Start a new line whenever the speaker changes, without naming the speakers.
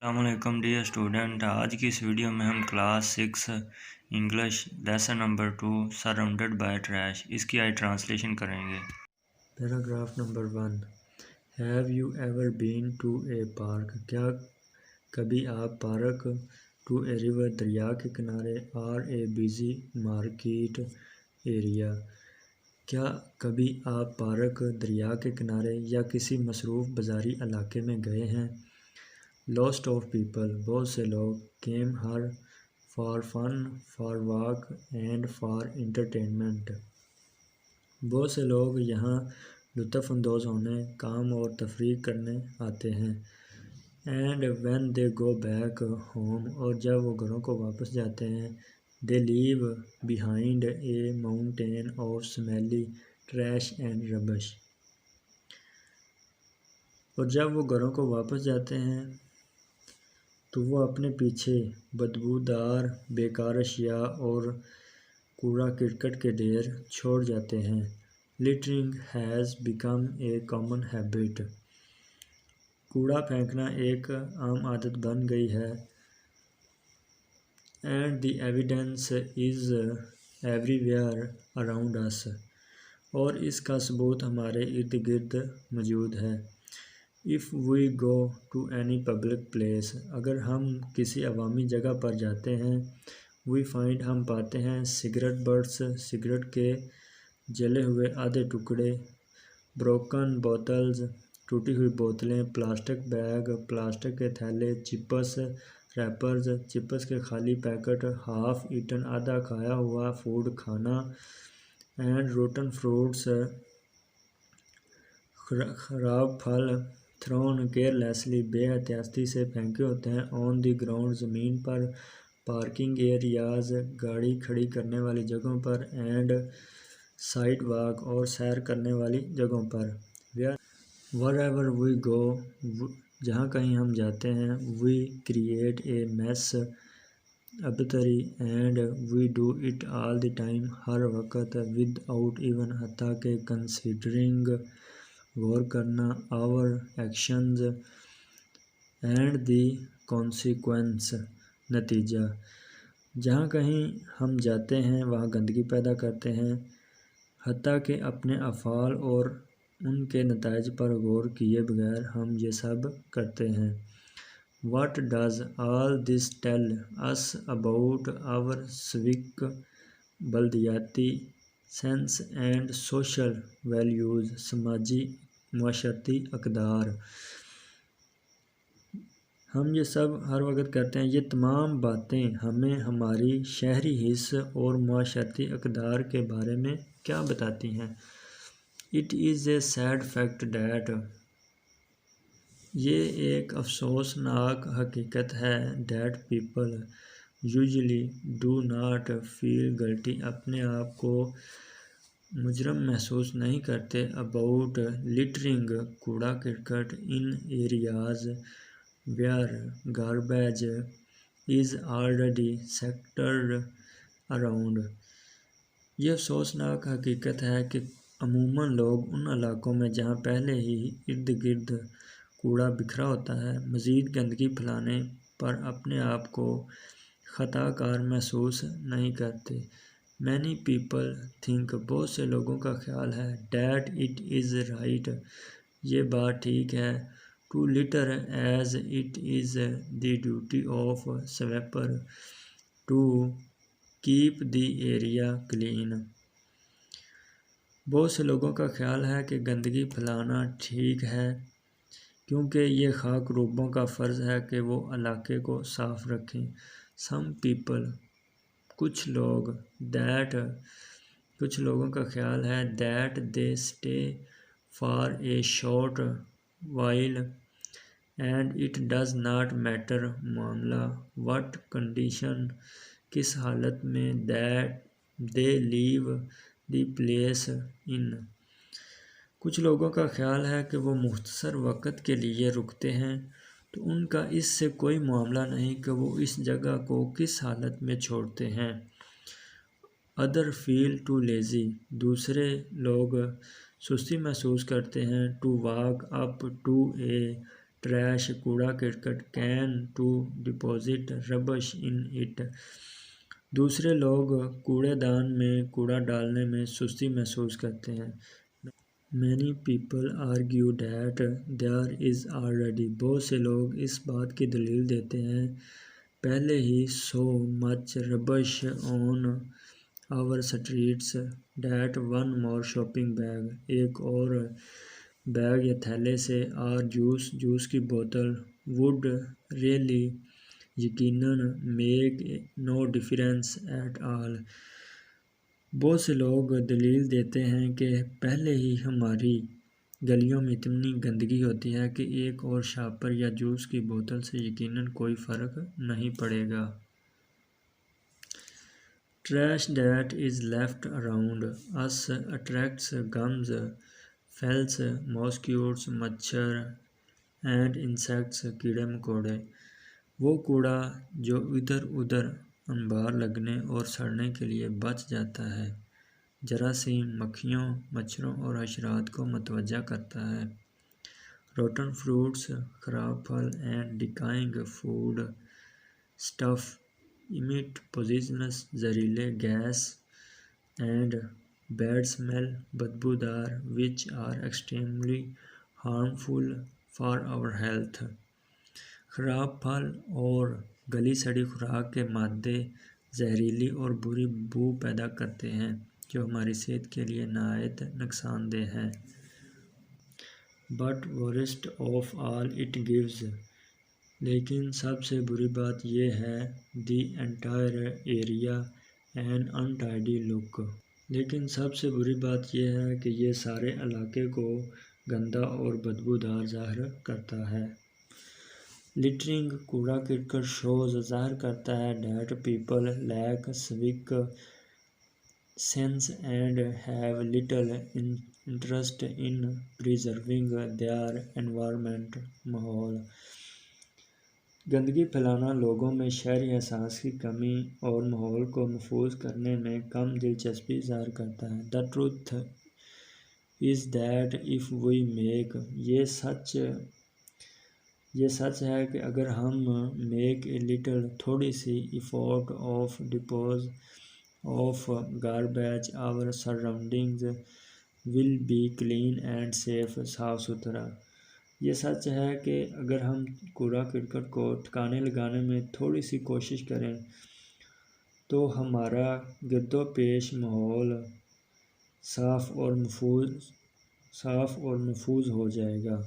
السلام علیکم dear student, آج کی اس ویڈیو میں ہم class 6 English lesson number 2 surrounded by trash اس کی آئی ٹرانسلیشن کریں گے۔
Paragraph number 1۔ Have you ever been to a park? کیا کبھی آپ پارک، ٹو اے ریور دریا کے کنارے، are a busy market area? کیا کبھی آپ پارک، دریا کے کنارے یا کسی مصروف بازاری علاقے میں گئے ہیں؟ لاسٹ آف پیپل، بہت سے لوگ، came Hare, for fun, for walk and for entertainment, بہت سے لوگ یہاں لطف اندوز ہونے، کام اور تفریح کرنے آتے ہیں۔ And when they go back home, اور جب وہ گھروں کو واپس جاتے ہیں، they leave behind a mountain of smelly trash and rubbish, اور جب وہ گھروں کو واپس جاتے ہیں تو وہ اپنے پیچھے بدبودار بیکار اشیاء اور کوڑا کرکٹ کے ڈھیر چھوڑ جاتے ہیں۔ Littering has become a common habit, کوڑا پھینکنا ایک عام عادت بن گئی ہے۔ And the evidence is everywhere around us, اور اس کا ثبوت ہمارے ارد گرد موجود ہے۔ If we go to any public place، اگر ہم کسی عوامی جگہ پر جاتے ہیں، we find، ہم پاتے ہیں، cigarette butts، سگریٹ کے جلے ہوئے آدھے ٹکڑے، broken bottles، ٹوٹی ہوئی بوتلیں، پلاسٹک بیگ، پلاسٹک کے تھیلے، چپس ریپرز، چپس کے خالی پیکٹ، half eaten، آدھا کھایا ہوا فوڈ کھانا، and rotten fruits، خراب پھل، thrown carelessly، بے احتیاطی سے پھینکے ہوتے ہیں، on the ground، زمین پر، پارکنگ ایریاز، گاڑی کھڑی کرنے والی جگہوں پر، اینڈ سائڈ واک، اور سیر کرنے والی جگہوں پر۔ wherever we go، جہاں کہیں ہم جاتے ہیں، we create a mess، ابتری، and we do it all the time، ہر وقت، without even، حتیٰ کہ، considering، غور کرنا، our actions and the consequence، نتیجہ۔ جہاں کہیں ہم جاتے ہیں وہاں گندگی پیدا کرتے ہیں، حتیٰ کہ اپنے افعال اور ان کے نتائج پر غور کیے بغیر ہم یہ سب کرتے ہیں۔ What does all this tell us about our civic، بلدیاتی سینس اینڈ سوشل ویلیوز، سماجی معاشرتی اقدار؟ ہم یہ سب ہر وقت کرتے ہیں۔ یہ تمام باتیں ہمیں ہماری شہری حس اور معاشرتی اقدار کے بارے میں کیا بتاتی ہیں؟ It is a sad fact that، یہ ایک افسوسناک حقیقت ہے، that people usually do not feel guilty، اپنے آپ کو مجرم محسوس نہیں کرتے، about littering، کوڑا cricket, in areas where garbage is already scattered around۔ یہ افسوسناک حقیقت ہے کہ عموماً لوگ ان علاقوں میں جہاں پہلے ہی ارد گرد کوڑا بکھرا ہوتا ہے، مزید گندگی پھیلانے پر اپنے آپ کو خطا کار محسوس نہیں کرتے۔ Many people think، بہت سے لوگوں کا خیال ہے، that it is right، یہ بات ٹھیک ہے، to litter as it is the duty of sweeper to keep the area clean۔ بہت سے لوگوں کا خیال ہے کہ گندگی پھیلانا ٹھیک ہے کیونکہ یہ خاک روبوں کا فرض ہے کہ وہ علاقے کو صاف رکھیں۔ Some people، کچھ لوگ، that، کچھ لوگوں کا خیال ہے، that they stay for a short while and it does not matter، معاملہ، what condition، کس حالت میں، that they leave the place in۔ کچھ لوگوں کا خیال ہے کہ وہ مختصر وقت کے لیے رکتے ہیں تو ان کا اس سے کوئی معاملہ نہیں کہ وہ اس جگہ کو کس حالت میں چھوڑتے ہیں۔ Other feel too lazy، دوسرے لوگ سستی محسوس کرتے ہیں، to walk up to a trash کوڑا cricket can to deposit rubbish in it. دوسرے لوگ کوڑے دان میں کوڑا ڈالنے میں سستی محسوس کرتے ہیں. Many people argue that there is already. بہت سے لوگ اس بات کی دلیل دیتے ہیں پہلے ہی so much rubbish on our streets that one more shopping bag ایک اور بیگ یا تھیلے سے اور جوس کی بوتل would really یقیناً make no difference at all. بہت سے لوگ دلیل دیتے ہیں کہ پہلے ہی ہماری گلیوں میں اتنی گندگی ہوتی ہے کہ ایک اور شاپر یا جوس کی بوتل سے یقیناً کوئی فرق نہیں پڑے گا. Trash that is left around us attracts germs, flies, mosquitoes, مچھر and insects کیڑے مکوڑے. وہ کوڑا جو ادھر ادھر انبار لگنے اور سڑنے کے لیے بچ جاتا ہے جراثیم مکھیوں مچھروں اور حشرات کو متوجہ کرتا ہے. Rotten fruits خراب پھل and decaying food stuff emit poisonous زہریلے گیس and bad smell بدبودار which are extremely harmful for our health. خراب پھل اور گلی سڑی خوراک کے مادے زہریلی اور بری بو پیدا کرتے ہیں جو ہماری صحت کے لیے نہایت نقصان دہ ہیں. But worst of all it gives. لیکن سب سے بری بات یہ ہے the entire area an untidy look. لیکن سب سے بری بات یہ ہے کہ یہ سارے علاقے کو گندا اور بدبودار ظاہر کرتا ہے. Littering کوڑا کرکٹ shows ظاہر کرتا ہے that people lack civic sense and have little interest in preserving their environment. ماحول گندگی پھیلانا لوگوں میں شہری احساس کی کمی اور ماحول کو محفوظ کرنے میں کم دلچسپی ظاہر کرتا ہے. The truth is that if we make یہ سچ ہے کہ اگر ہم make a little تھوڑی سی effort of dispose of garbage our surroundings will be clean and safe. صاف ستھرا یہ سچ ہے کہ اگر ہم کوڑا کرکٹ کو ٹھکانے لگانے میں تھوڑی سی کوشش کریں تو ہمارا گرد و پیش ماحول صاف اور محفوظ ہو جائے گا.